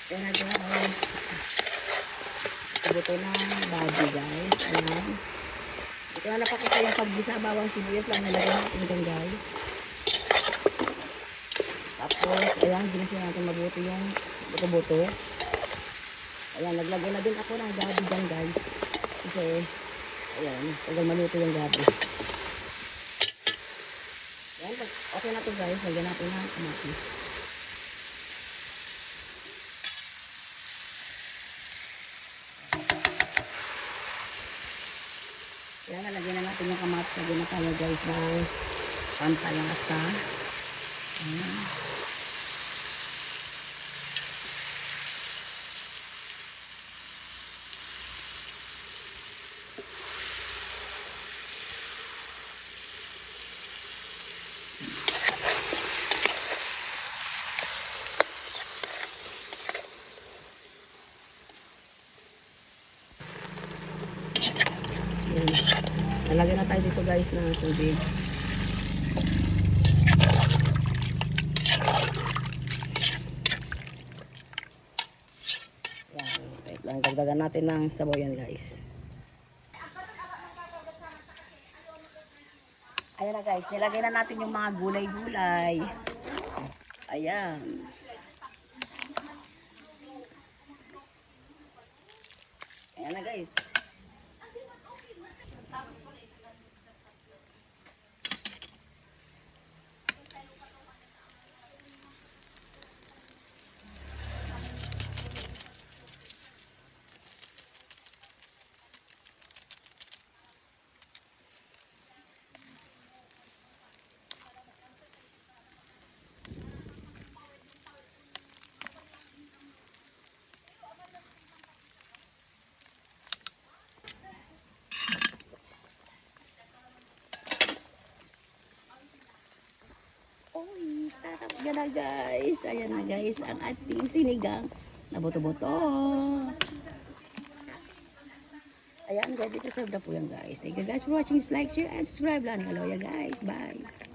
Yan na guys. Buto na bago guys. Ayan. Ito na napakita yung paggisa. Bawang sibuyas lang nalagay natin dyan guys. Tapos, ayan, ginasin natin mabuti yung buto-buto. Ayan, naglagay na din ako ng gabi dyan guys. Kasi, ayan, tagal maluto yung gabi. Ayan, okay na to guys. Lagyan natin ng kamatis. Ayan, nalagyan na natin yung kamatis. Lagyan na tayo guys ng pampalasa. Ayan. Lalagyan na tayo dito guys ng tubig. Yan. Wait lang. Dagdagan natin ng sabaw yan guys. Ayan na guys. Nilagay na natin yung mga gulay-gulay. Ayan. Ayan na guys. Uy, sarap yan na guys. Ayan na guys, ang ating sinigang na buto-buto. Ayan guys, dito serve na po yan guys. Thank you guys for watching. Like, share, and subscribe lang. Hello ya guys. Bye.